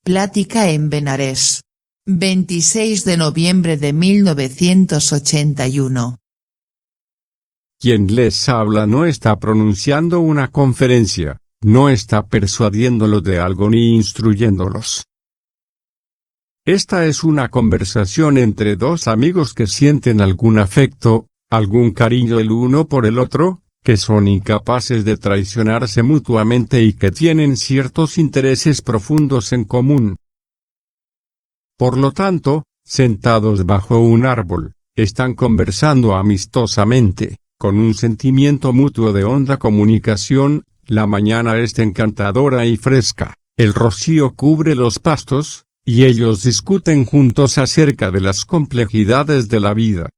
Plática en Benarés. 26 de noviembre de 1981. Quien les habla no está pronunciando una conferencia, no está persuadiéndolos de algo ni instruyéndolos. Esta es una conversación entre dos amigos que sienten algún afecto, algún cariño el uno por el otro, que son incapaces de traicionarse mutuamente y que tienen ciertos intereses profundos en común. Por lo tanto, sentados bajo un árbol, están conversando amistosamente, con un sentimiento mutuo de honda comunicación. La mañana es encantadora y fresca, el rocío cubre los pastos, y ellos discuten juntos acerca de las complejidades de la vida.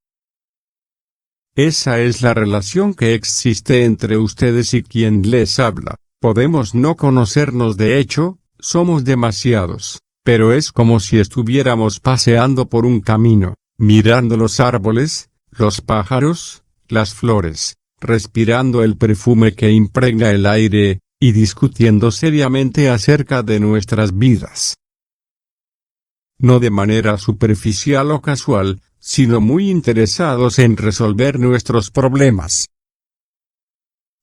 Esa es la relación que existe entre ustedes y quien les habla. Podemos no conocernos de hecho, somos demasiados, pero es como si estuviéramos paseando por un camino, mirando los árboles, los pájaros, las flores, respirando el perfume que impregna el aire, y discutiendo seriamente acerca de nuestras vidas. No de manera superficial o casual, sino muy interesados en resolver nuestros problemas.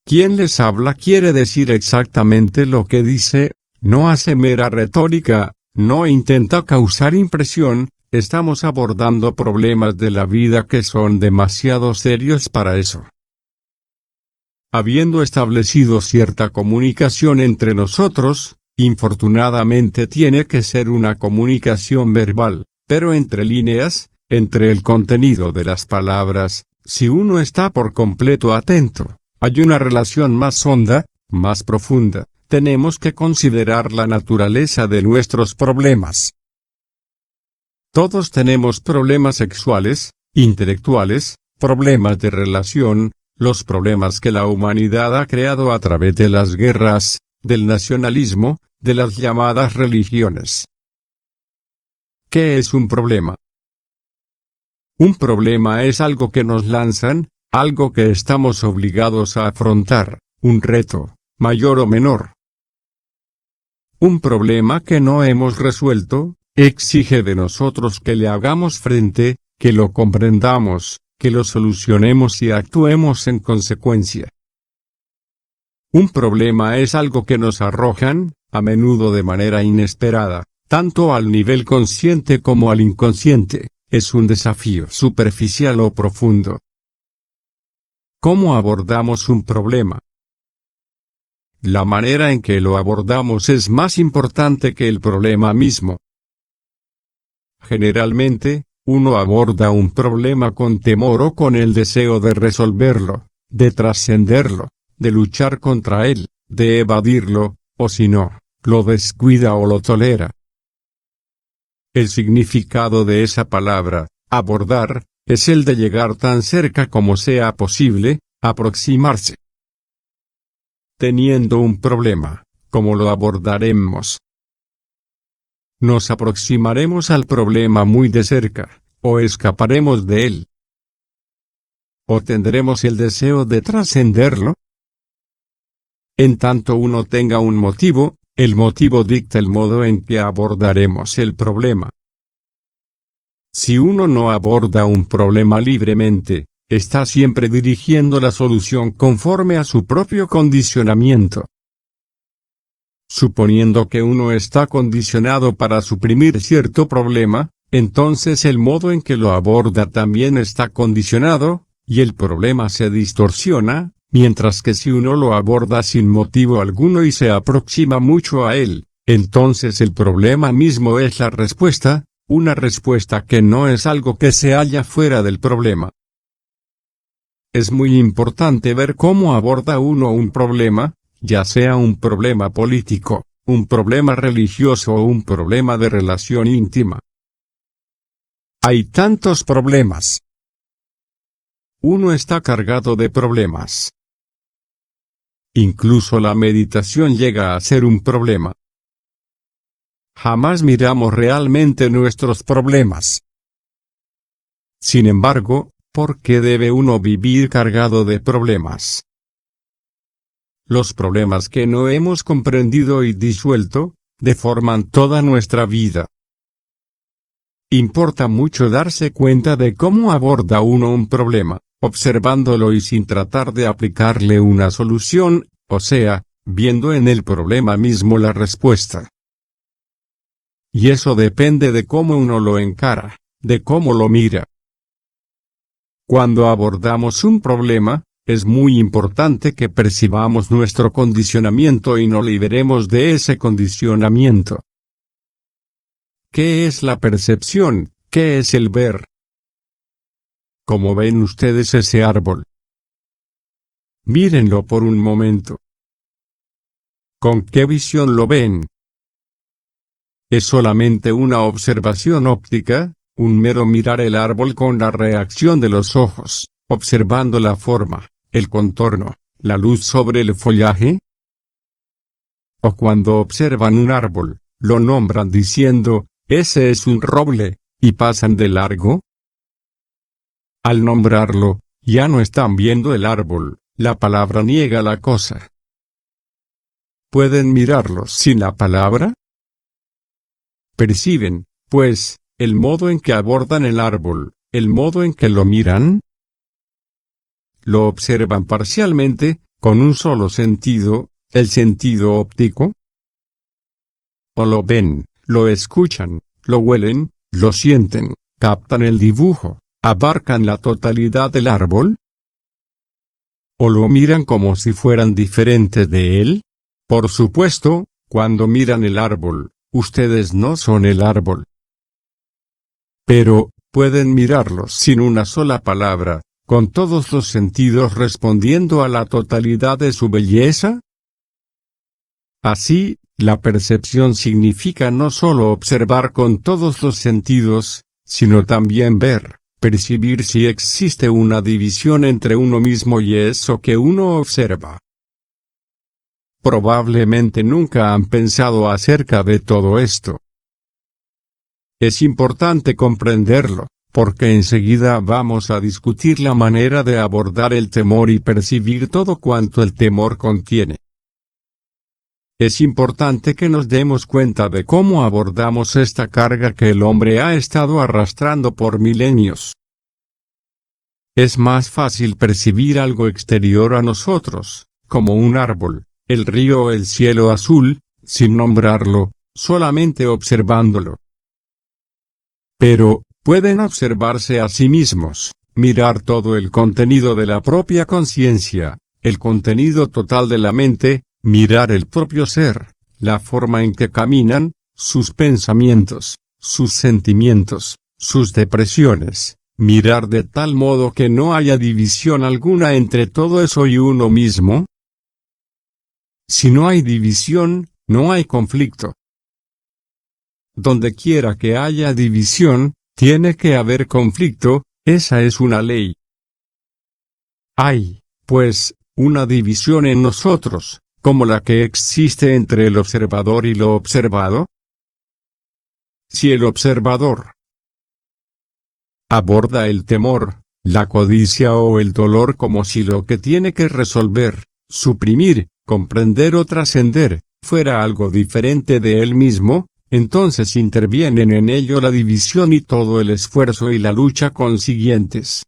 Quien les habla quiere decir exactamente lo que dice, no hace mera retórica, no intenta causar impresión. Estamos abordando problemas de la vida que son demasiado serios para eso. Habiendo establecido cierta comunicación entre nosotros, infortunadamente tiene que ser una comunicación verbal, pero entre líneas, entre el contenido de las palabras, si uno está por completo atento, hay una relación más honda, más profunda. Tenemos que considerar la naturaleza de nuestros problemas. Todos tenemos problemas sexuales, intelectuales, problemas de relación, los problemas que la humanidad ha creado a través de las guerras, del nacionalismo, de las llamadas religiones. ¿Qué es un problema? Un problema es algo que nos lanzan, algo que estamos obligados a afrontar, un reto, mayor o menor. Un problema que no hemos resuelto, exige de nosotros que le hagamos frente, que lo comprendamos, que lo solucionemos y actuemos en consecuencia. Un problema es algo que nos arrojan, a menudo de manera inesperada, tanto al nivel consciente como al inconsciente. Es un desafío superficial o profundo. ¿Cómo abordamos un problema? La manera en que lo abordamos es más importante que el problema mismo. Generalmente, uno aborda un problema con temor o con el deseo de resolverlo, de trascenderlo, de luchar contra él, de evadirlo, o si no, lo descuida o lo tolera. El significado de esa palabra, abordar, es el de llegar tan cerca como sea posible, aproximarse. Teniendo un problema, ¿cómo lo abordaremos? Nos aproximaremos al problema muy de cerca, o escaparemos de él. ¿O tendremos el deseo de trascenderlo? En tanto uno tenga un motivo, el motivo dicta el modo en que abordaremos el problema. Si uno no aborda un problema libremente, está siempre dirigiendo la solución conforme a su propio condicionamiento. Suponiendo que uno está condicionado para suprimir cierto problema, entonces el modo en que lo aborda también está condicionado, y el problema se distorsiona, mientras que si uno lo aborda sin motivo alguno y se aproxima mucho a él, entonces el problema mismo es la respuesta, una respuesta que no es algo que se halla fuera del problema. Es muy importante ver cómo aborda uno un problema, ya sea un problema político, un problema religioso o un problema de relación íntima. Hay tantos problemas. Uno está cargado de problemas. Incluso la meditación llega a ser un problema. Jamás miramos realmente nuestros problemas. Sin embargo, ¿por qué debe uno vivir cargado de problemas? Los problemas que no hemos comprendido y disuelto, deforman toda nuestra vida. Importa mucho darse cuenta de cómo aborda uno un problema, observándolo y sin tratar de aplicarle una solución, o sea, viendo en el problema mismo la respuesta. Y eso depende de cómo uno lo encara, de cómo lo mira. Cuando abordamos un problema, es muy importante que percibamos nuestro condicionamiento y nos liberemos de ese condicionamiento. ¿Qué es la percepción? ¿Qué es el ver? ¿Cómo ven ustedes ese árbol? Mírenlo por un momento. ¿Con qué visión lo ven? ¿Es solamente una observación óptica, un mero mirar el árbol con la reacción de los ojos, observando la forma, el contorno, la luz sobre el follaje? ¿O cuando observan un árbol, lo nombran diciendo, ese es un roble, y pasan de largo? Al nombrarlo, ya no están viendo el árbol, la palabra niega la cosa. ¿Pueden mirarlo sin la palabra? ¿Perciben, pues, el modo en que abordan el árbol, el modo en que lo miran? ¿Lo observan parcialmente, con un solo sentido, el sentido óptico? ¿O lo ven, lo escuchan, lo huelen, lo sienten, captan el dibujo, abarcan la totalidad del árbol? ¿O lo miran como si fueran diferentes de él? Por supuesto, cuando miran el árbol, ustedes no son el árbol. Pero, ¿pueden mirarlos sin una sola palabra, con todos los sentidos respondiendo a la totalidad de su belleza? Así, la percepción significa no solo observar con todos los sentidos, sino también ver, percibir si existe una división entre uno mismo y eso que uno observa. Probablemente nunca han pensado acerca de todo esto. Es importante comprenderlo, porque enseguida vamos a discutir la manera de abordar el temor y percibir todo cuanto el temor contiene. Es importante que nos demos cuenta de cómo abordamos esta carga que el hombre ha estado arrastrando por milenios. Es más fácil percibir algo exterior a nosotros, como un árbol, el río o el cielo azul, sin nombrarlo, solamente observándolo. Pero, pueden observarse a sí mismos, mirar todo el contenido de la propia conciencia, el contenido total de la mente, mirar el propio ser, la forma en que caminan, sus pensamientos, sus sentimientos, sus depresiones, mirar de tal modo que no haya división alguna entre todo eso y uno mismo. Si no hay división, no hay conflicto. Donde quiera que haya división, tiene que haber conflicto, esa es una ley. Hay, pues, una división en nosotros, como la que existe entre el observador y lo observado. Si el observador aborda el temor, la codicia o el dolor como si lo que tiene que resolver, suprimir, comprender o trascender, fuera algo diferente de él mismo, entonces intervienen en ello la división y todo el esfuerzo y la lucha consiguientes.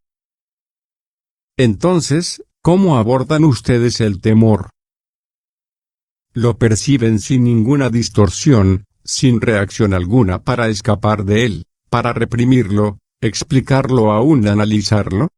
Entonces, ¿cómo abordan ustedes el temor? Lo perciben sin ninguna distorsión, sin reacción alguna para escapar de él, para reprimirlo, explicarlo o aún analizarlo.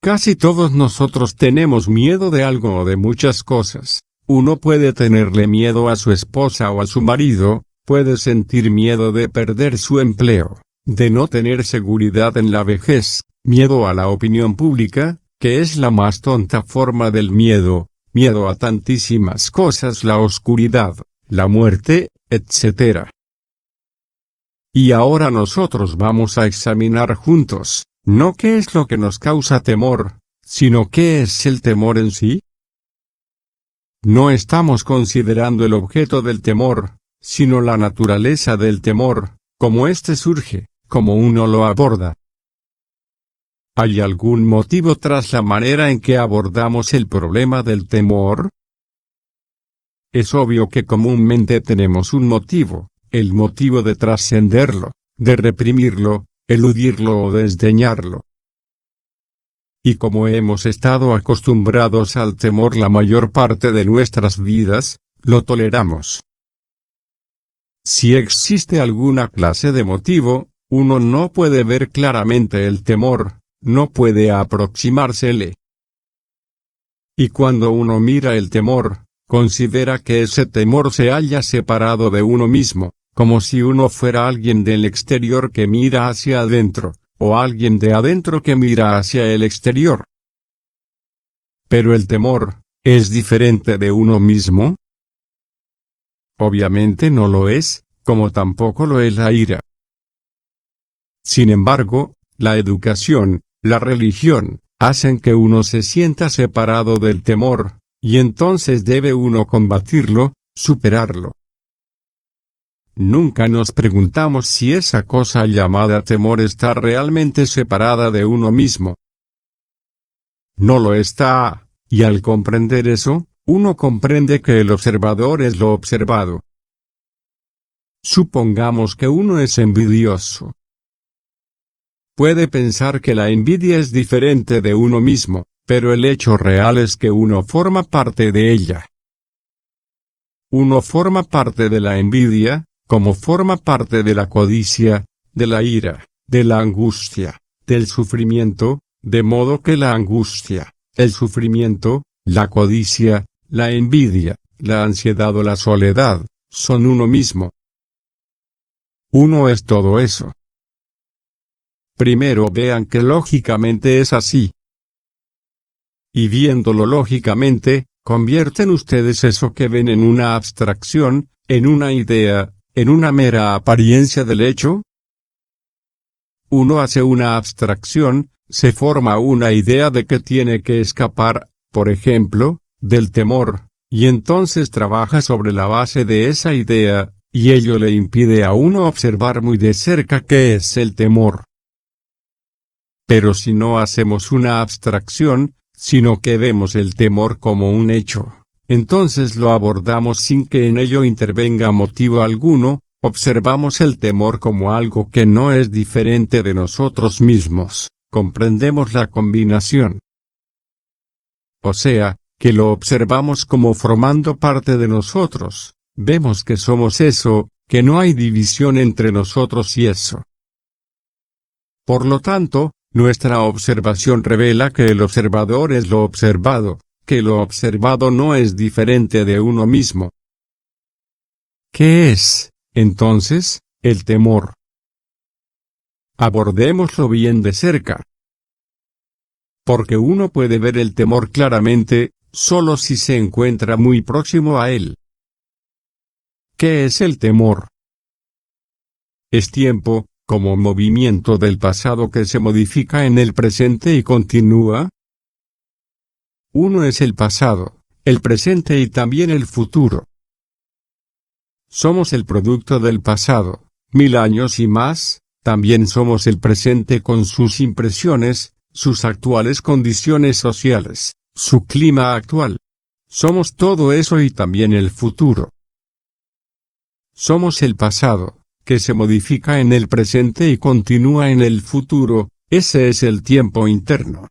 Casi todos nosotros tenemos miedo de algo o de muchas cosas. Uno puede tenerle miedo a su esposa o a su marido, puede sentir miedo de perder su empleo, de no tener seguridad en la vejez, miedo a la opinión pública, que es la más tonta forma del miedo, miedo a tantísimas cosas, la oscuridad, la muerte, etc. Y ahora nosotros vamos a examinar juntos, no qué es lo que nos causa temor, sino qué es el temor en sí. No estamos considerando el objeto del temor, sino la naturaleza del temor, cómo éste surge, cómo uno lo aborda. ¿Hay algún motivo tras la manera en que abordamos el problema del temor? Es obvio que comúnmente tenemos un motivo, el motivo de trascenderlo, de reprimirlo, eludirlo o desdeñarlo. Y como hemos estado acostumbrados al temor la mayor parte de nuestras vidas, lo toleramos. Si existe alguna clase de motivo, uno no puede ver claramente el temor, no puede aproximársele. Y cuando uno mira el temor, considera que ese temor se halla separado de uno mismo, como si uno fuera alguien del exterior que mira hacia adentro, o alguien de adentro que mira hacia el exterior. Pero el temor, ¿es diferente de uno mismo? Obviamente no lo es, como tampoco lo es la ira. Sin embargo, la educación, la religión, hacen que uno se sienta separado del temor, y entonces debe uno combatirlo, superarlo. Nunca nos preguntamos si esa cosa llamada temor está realmente separada de uno mismo. No lo está, y al comprender eso, uno comprende que el observador es lo observado. Supongamos que uno es envidioso. Puede pensar que la envidia es diferente de uno mismo, pero el hecho real es que uno forma parte de ella. Uno forma parte de la envidia, como forma parte de la codicia, de la ira, de la angustia, del sufrimiento, de modo que la angustia, el sufrimiento, la codicia, la envidia, la ansiedad o la soledad, son uno mismo. Uno es todo eso. Primero vean que lógicamente es así. Y viéndolo lógicamente, convierten ustedes eso que ven en una abstracción, en una idea, en una mera apariencia del hecho. Uno hace una abstracción, se forma una idea de que tiene que escapar, por ejemplo, del temor, y entonces trabaja sobre la base de esa idea, y ello le impide a uno observar muy de cerca qué es el temor. Pero si no hacemos una abstracción, sino que vemos el temor como un hecho, entonces lo abordamos sin que en ello intervenga motivo alguno, observamos el temor como algo que no es diferente de nosotros mismos, comprendemos la combinación. O sea, que lo observamos como formando parte de nosotros, vemos que somos eso, que no hay división entre nosotros y eso. Por lo tanto, nuestra observación revela que el observador es lo observado, que lo observado no es diferente de uno mismo. ¿Qué es, entonces, el temor? Abordémoslo bien de cerca. Porque uno puede ver el temor claramente, solo si se encuentra muy próximo a él. ¿Qué es el temor? Es tiempo, como movimiento del pasado que se modifica en el presente y continúa. Uno es el pasado, el presente y también el futuro. Somos el producto del pasado, 1000 años y más, también somos el presente con sus impresiones, sus actuales condiciones sociales, su clima actual. Somos todo eso y también el futuro. Somos el pasado, que se modifica en el presente y continúa en el futuro, ese es el tiempo interno.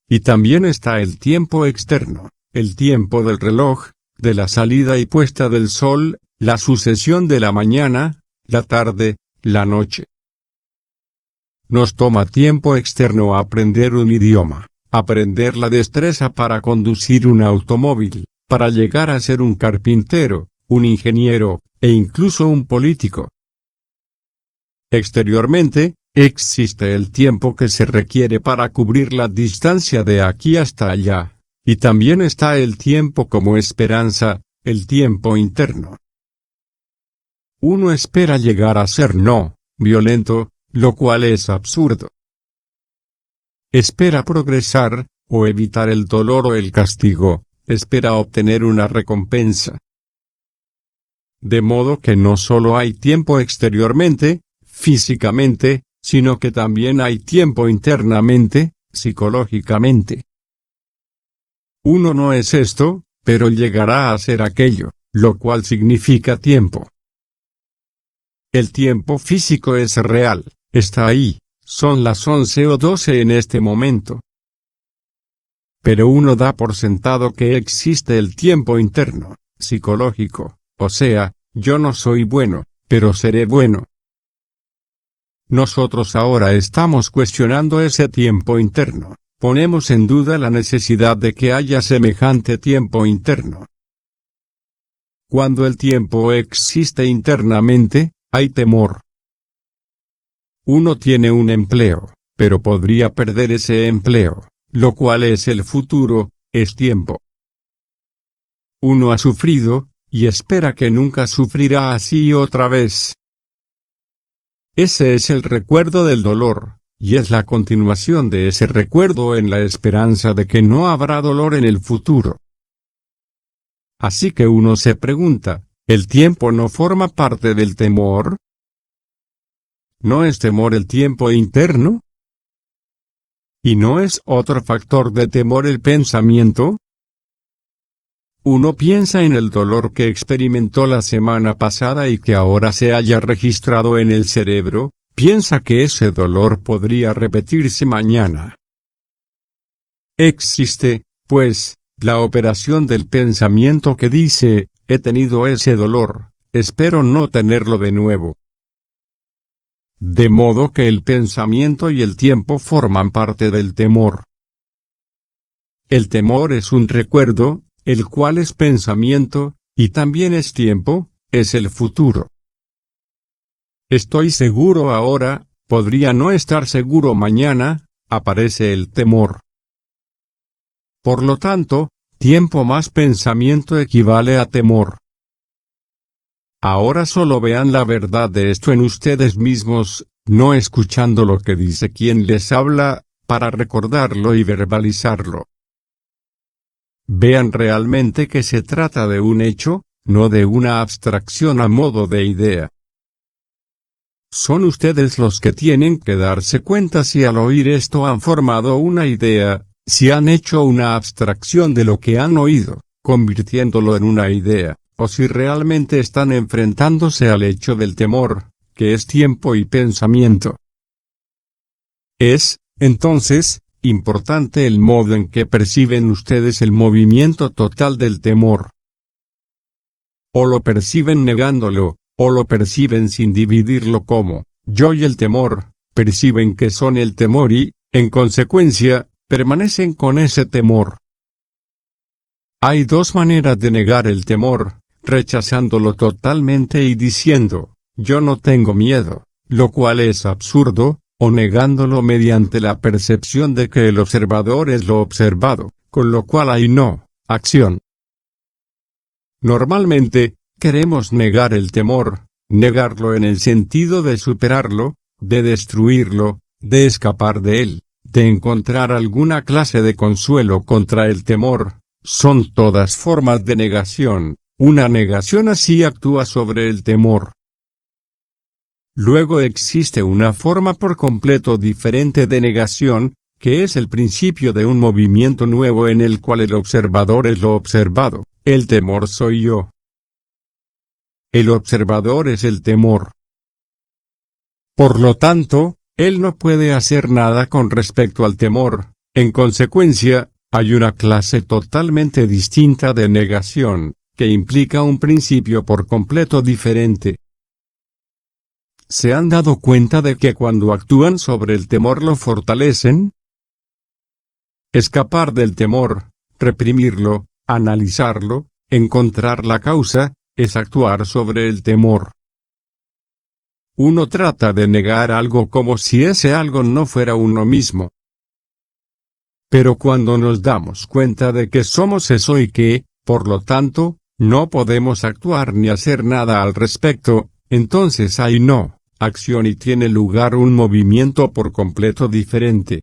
Y también está el tiempo externo, el tiempo del reloj, de la salida y puesta del sol, la sucesión de la mañana, la tarde, la noche. Nos toma tiempo externo aprender un idioma, aprender la destreza para conducir un automóvil, para llegar a ser un carpintero, un ingeniero, e incluso un político. Exteriormente, existe el tiempo que se requiere para cubrir la distancia de aquí hasta allá, y también está el tiempo como esperanza, el tiempo interno. Uno espera llegar a ser no violento, lo cual es absurdo. Espera progresar, o evitar el dolor o el castigo, espera obtener una recompensa. De modo que no solo hay tiempo exteriormente, físicamente, sino que también hay tiempo internamente, psicológicamente. Uno no es esto, pero llegará a ser aquello, lo cual significa tiempo. El tiempo físico es real, está ahí, son las 11 o 12 en este momento. Pero uno da por sentado que existe el tiempo interno, psicológico, o sea, yo no soy bueno, pero seré bueno. Nosotros ahora estamos cuestionando ese tiempo interno, ponemos en duda la necesidad de que haya semejante tiempo interno. Cuando el tiempo existe internamente, hay temor. Uno tiene un empleo, pero podría perder ese empleo, lo cual es el futuro, es tiempo. Uno ha sufrido, y espera que nunca sufrirá así otra vez. Ese es el recuerdo del dolor, y es la continuación de ese recuerdo en la esperanza de que no habrá dolor en el futuro. Así que uno se pregunta, ¿el tiempo no forma parte del temor? ¿No es temor el tiempo interno? ¿Y no es otro factor de temor el pensamiento? Uno piensa en el dolor que experimentó la semana pasada y que ahora se haya registrado en el cerebro, piensa que ese dolor podría repetirse mañana. Existe, pues, la operación del pensamiento que dice, he tenido ese dolor, espero no tenerlo de nuevo. De modo que el pensamiento y el tiempo forman parte del temor. El temor es un recuerdo, el cual es pensamiento, y también es tiempo, es el futuro. Estoy seguro ahora, podría no estar seguro mañana, aparece el temor. Por lo tanto, tiempo más pensamiento equivale a temor. Ahora solo vean la verdad de esto en ustedes mismos, no escuchando lo que dice quien les habla, para recordarlo y verbalizarlo. Vean realmente que se trata de un hecho, no de una abstracción a modo de idea. Son ustedes los que tienen que darse cuenta si al oír esto han formado una idea, si han hecho una abstracción de lo que han oído, convirtiéndolo en una idea, o si realmente están enfrentándose al hecho del temor, que es tiempo y pensamiento. Es, entonces, importante el modo en que perciben ustedes el movimiento total del temor. O lo perciben negándolo, o lo perciben sin dividirlo como, yo y el temor, perciben que son el temor y, en consecuencia, permanecen con ese temor. Hay dos maneras de negar el temor, rechazándolo totalmente y diciendo, yo no tengo miedo, lo cual es absurdo, o negándolo mediante la percepción de que el observador es lo observado, con lo cual hay no, acción. Normalmente, queremos negar el temor, negarlo en el sentido de superarlo, de destruirlo, de escapar de él, de encontrar alguna clase de consuelo contra el temor, son todas formas de negación, una negación así actúa sobre el temor. Luego existe una forma por completo diferente de negación, que es el principio de un movimiento nuevo en el cual el observador es lo observado, el temor soy yo. El observador es el temor. Por lo tanto, él no puede hacer nada con respecto al temor, en consecuencia, hay una clase totalmente distinta de negación, que implica un principio por completo diferente. ¿Se han dado cuenta de que cuando actúan sobre el temor lo fortalecen? Escapar del temor, reprimirlo, analizarlo, encontrar la causa, es actuar sobre el temor. Uno trata de negar algo como si ese algo no fuera uno mismo. Pero cuando nos damos cuenta de que somos eso y que, por lo tanto, no podemos actuar ni hacer nada al respecto, entonces hay no acción y tiene lugar un movimiento por completo diferente.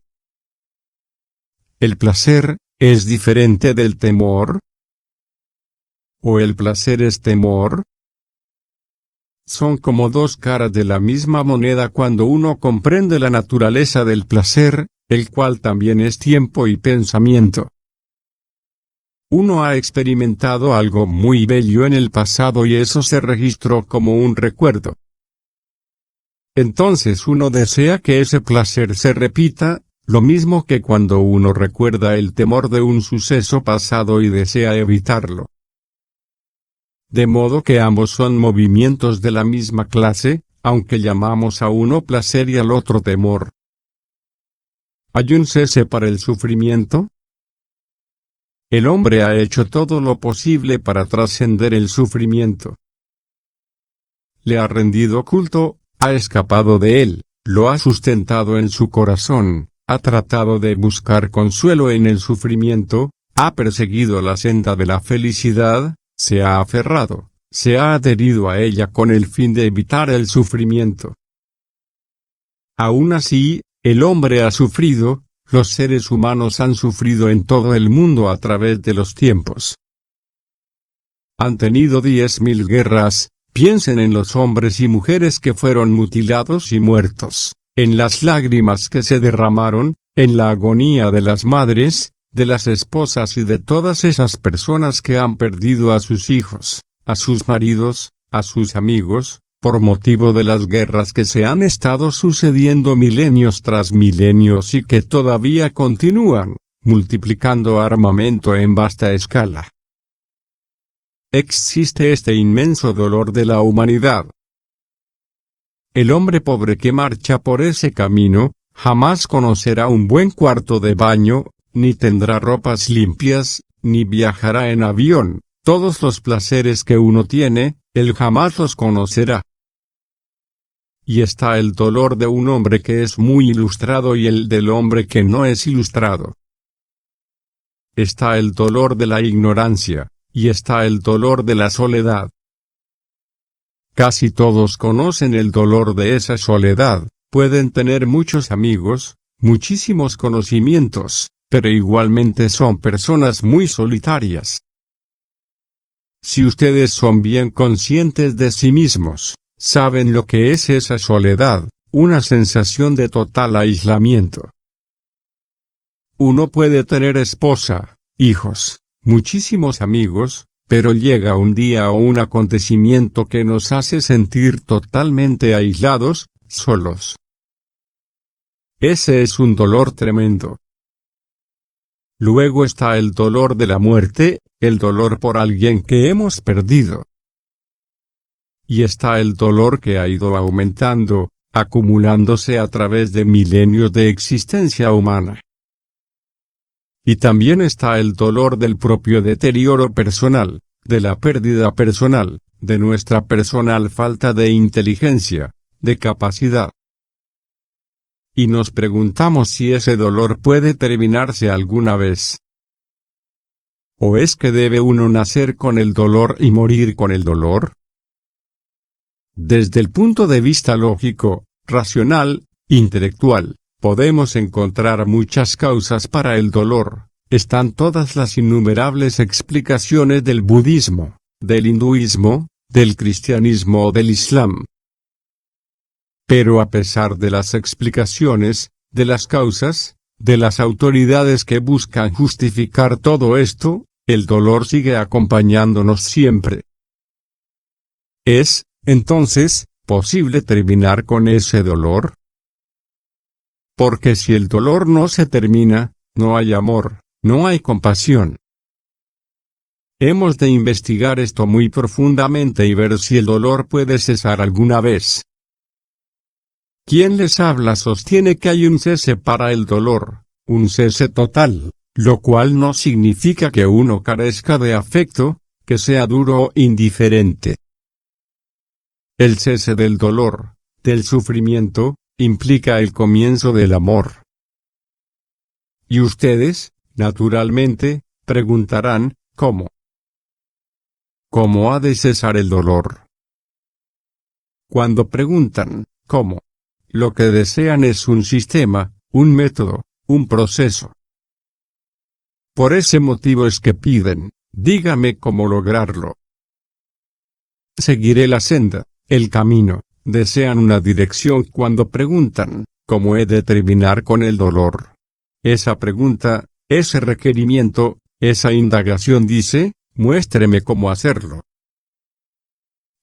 ¿El placer es diferente del temor? ¿O el placer es temor? Son como dos caras de la misma moneda cuando uno comprende la naturaleza del placer, el cual también es tiempo y pensamiento. Uno ha experimentado algo muy bello en el pasado y eso se registró como un recuerdo. Entonces uno desea que ese placer se repita, lo mismo que cuando uno recuerda el temor de un suceso pasado y desea evitarlo. De modo que ambos son movimientos de la misma clase, aunque llamamos a uno placer y al otro temor. ¿Hay un cese para el sufrimiento? El hombre ha hecho todo lo posible para trascender el sufrimiento. Le ha rendido culto, ha escapado de él, lo ha sustentado en su corazón, ha tratado de buscar consuelo en el sufrimiento, ha perseguido la senda de la felicidad, se ha aferrado, se ha adherido a ella con el fin de evitar el sufrimiento. Aún así, el hombre ha sufrido, los seres humanos han sufrido en todo el mundo a través de los tiempos. Han tenido 10.000 guerras, piensen en los hombres y mujeres que fueron mutilados y muertos, en las lágrimas que se derramaron, en la agonía de las madres, de las esposas y de todas esas personas que han perdido a sus hijos, a sus maridos, a sus amigos, por motivo de las guerras que se han estado sucediendo milenios tras milenios y que todavía continúan, multiplicando armamento en vasta escala. Existe este inmenso dolor de la humanidad. El hombre pobre que marcha por ese camino, jamás conocerá un buen cuarto de baño, ni tendrá ropas limpias, ni viajará en avión. Todos los placeres que uno tiene, él jamás los conocerá. Y está el dolor de un hombre que es muy ilustrado y el del hombre que no es ilustrado. Está el dolor de la ignorancia, y está el dolor de la soledad. Casi todos conocen el dolor de esa soledad, pueden tener muchos amigos, muchísimos conocimientos, pero igualmente son personas muy solitarias. Si ustedes son bien conscientes de sí mismos, saben lo que es esa soledad, una sensación de total aislamiento. Uno puede tener esposa, hijos, muchísimos amigos, pero llega un día o un acontecimiento que nos hace sentir totalmente aislados, solos. Ese es un dolor tremendo. Luego está el dolor de la muerte, el dolor por alguien que hemos perdido. Y está el dolor que ha ido aumentando, acumulándose a través de milenios de existencia humana. Y también está el dolor del propio deterioro personal, de la pérdida personal, de nuestra personal falta de inteligencia, de capacidad. Y nos preguntamos si ese dolor puede terminarse alguna vez. ¿O es que debe uno nacer con el dolor y morir con el dolor? Desde el punto de vista lógico, racional, intelectual, podemos encontrar muchas causas para el dolor. Están todas las innumerables explicaciones del budismo, del hinduismo, del cristianismo o del islam. Pero a pesar de las explicaciones, de las causas, de las autoridades que buscan justificar todo esto, el dolor sigue acompañándonos siempre. ¿Es, entonces, posible terminar con ese dolor? Porque si el dolor no se termina, no hay amor, no hay compasión. Hemos de investigar esto muy profundamente y ver si el dolor puede cesar alguna vez. Quien les habla sostiene que hay un cese para el dolor, un cese total, lo cual no significa que uno carezca de afecto, que sea duro o indiferente. El cese del dolor, del sufrimiento, implica el comienzo del amor. Y ustedes, naturalmente, preguntarán, ¿cómo? ¿Cómo ha de cesar el dolor? Cuando preguntan, ¿cómo? Lo que desean es un sistema, un método, un proceso. Por ese motivo es que piden, dígame cómo lograrlo. Seguiré la senda, el camino, desean una dirección cuando preguntan, ¿cómo he de terminar con el dolor? Esa pregunta, ese requerimiento, Esa indagación dice, muéstreme cómo hacerlo.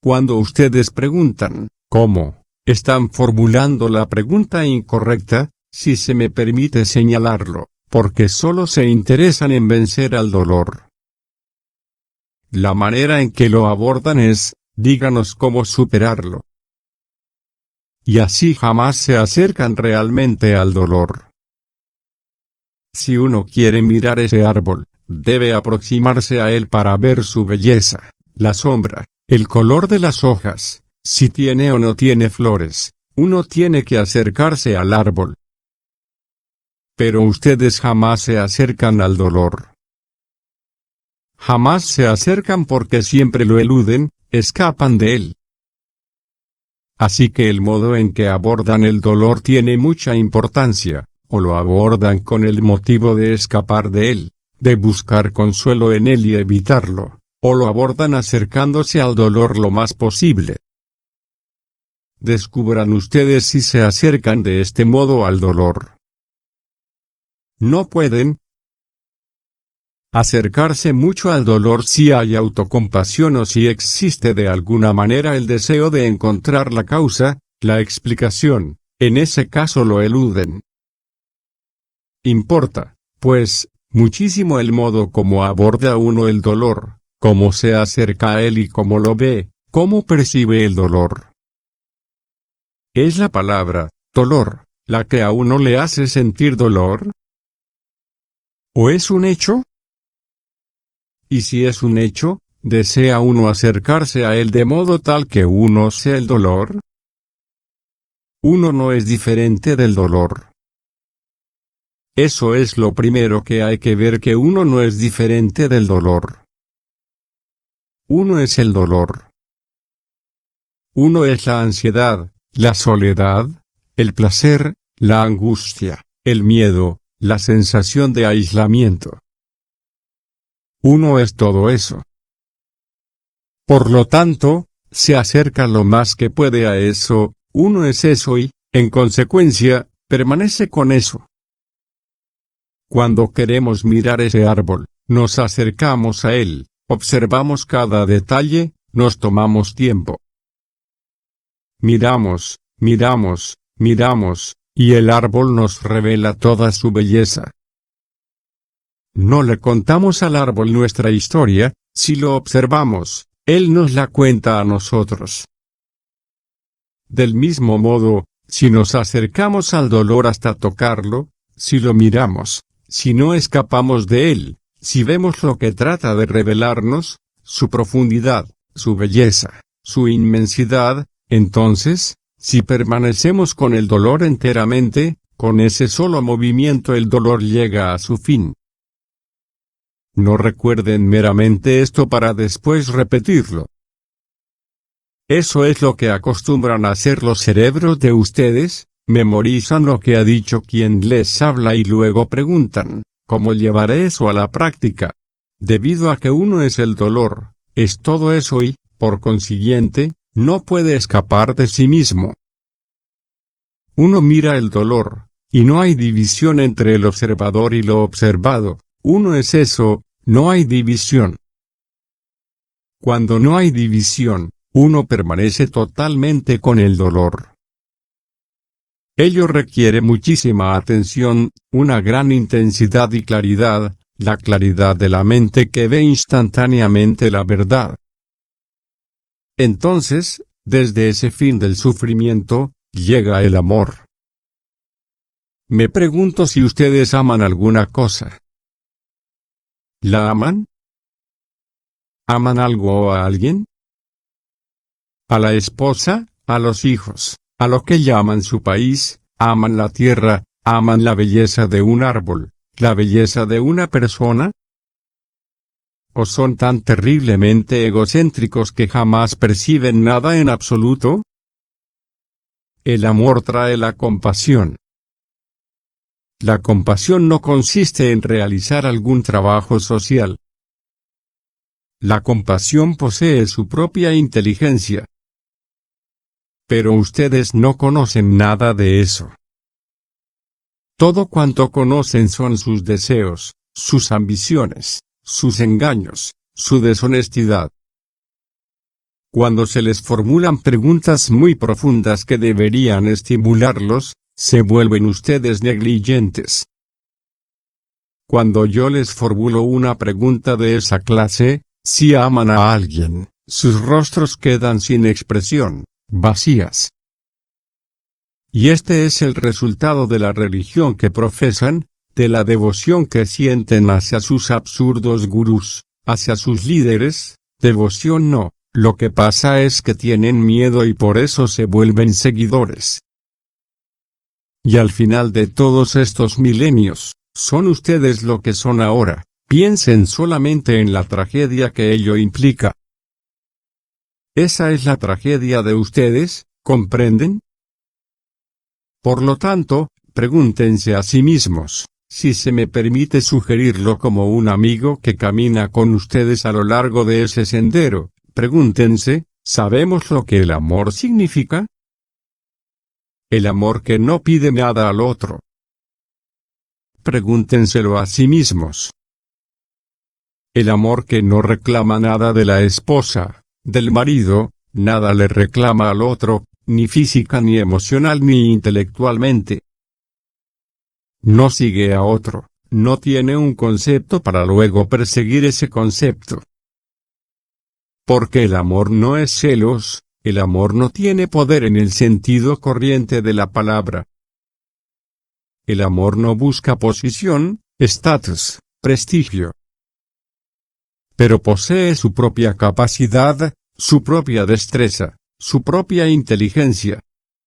Cuando ustedes preguntan, ¿cómo?, están formulando la pregunta incorrecta, si se me permite señalarlo, porque solo se interesan en vencer al dolor. La manera en que lo abordan es, díganos cómo superarlo. Y así jamás se acercan realmente al dolor. Si uno quiere mirar ese árbol, debe aproximarse a él para ver su belleza, la sombra, el color de las hojas, si tiene o no tiene flores. Uno tiene que acercarse al árbol. Pero ustedes jamás se acercan al dolor. Jamás se acercan porque siempre lo eluden, escapan de él. Así que el modo en que abordan el dolor tiene mucha importancia, o lo abordan con el motivo de escapar de él, de buscar consuelo en él y evitarlo, o lo abordan acercándose al dolor lo más posible. Descubran ustedes si se acercan de este modo al dolor. No pueden acercarse mucho al dolor si hay autocompasión o si existe de alguna manera el deseo de encontrar la causa, la explicación. En ese caso lo eluden. Importa, pues, muchísimo el modo como aborda uno el dolor, cómo se acerca a él y cómo lo ve, cómo percibe el dolor. ¿Es la palabra dolor la que a uno le hace sentir dolor? ¿O es un hecho? Y si es un hecho, ¿desea uno acercarse a él de modo tal que uno sea el dolor? Uno no es diferente del dolor. Eso es lo primero que hay que ver, que uno no es diferente del dolor. Uno es el dolor. Uno es la ansiedad, la soledad, el placer, la angustia, el miedo, la sensación de aislamiento. Uno es todo eso. Por lo tanto, se acerca lo más que puede a eso, uno es eso y, en consecuencia, permanece con eso. Cuando queremos mirar ese árbol, nos acercamos a él, observamos cada detalle, nos tomamos tiempo. Miramos, miramos, miramos, y el árbol nos revela toda su belleza. No le contamos al árbol nuestra historia, si lo observamos, él nos la cuenta a nosotros. Del mismo modo, si nos acercamos al dolor hasta tocarlo, si lo miramos, si no escapamos de él, si vemos lo que trata de revelarnos, su profundidad, su belleza, su inmensidad, entonces, si permanecemos con el dolor enteramente, con ese solo movimiento el dolor llega a su fin. No recuerden meramente esto para después repetirlo. Eso es lo que acostumbran a hacer los cerebros de ustedes, memorizan lo que ha dicho quien les habla y luego preguntan, ¿cómo llevaré eso a la práctica? Debido a que uno es el dolor, es todo eso y, por consiguiente, no puede escapar de sí mismo. Uno mira el dolor, y no hay división entre el observador y lo observado, uno es eso, no hay división. Cuando no hay división, uno permanece totalmente con el dolor. Ello requiere muchísima atención, una gran intensidad y claridad, la claridad de la mente que ve instantáneamente la verdad. Entonces, desde ese fin del sufrimiento, llega el amor. Me pregunto si ustedes aman alguna cosa. ¿La aman? ¿Aman algo o a alguien? A la esposa, a los hijos, a lo que llaman su país, aman la tierra, aman la belleza de un árbol, la belleza de una persona. ¿O son tan terriblemente egocéntricos que jamás perciben nada en absoluto? El amor trae la compasión. La compasión no consiste en realizar algún trabajo social. La compasión posee su propia inteligencia. Pero ustedes no conocen nada de eso. Todo cuanto conocen son sus deseos, sus ambiciones, sus engaños, su deshonestidad. Cuando se les formulan preguntas muy profundas que deberían estimularlos, se vuelven ustedes negligentes. Cuando yo les formulo una pregunta de esa clase, si aman a alguien, sus rostros quedan sin expresión, vacías. Y este es el resultado de la religión que profesan, de la devoción que sienten hacia sus absurdos gurús, hacia sus líderes. Devoción no, lo que pasa es que tienen miedo y por eso se vuelven seguidores. Y al final de todos estos milenios, son ustedes lo que son ahora. Piensen solamente en la tragedia que ello implica. Esa es la tragedia de ustedes, ¿comprenden? Por lo tanto, pregúntense a sí mismos, si se me permite sugerirlo como un amigo que camina con ustedes a lo largo de ese sendero, pregúntense, ¿sabemos lo que el amor significa? El amor que no pide nada al otro. Pregúntenselo a sí mismos. El amor que no reclama nada de la esposa, del marido, nada le reclama al otro, ni física ni emocional ni intelectualmente. No sigue a otro, no tiene un concepto para luego perseguir ese concepto. Porque el amor no es celos, el amor no tiene poder en el sentido corriente de la palabra. El amor no busca posición, estatus, prestigio. Pero posee su propia capacidad, su propia destreza, su propia inteligencia.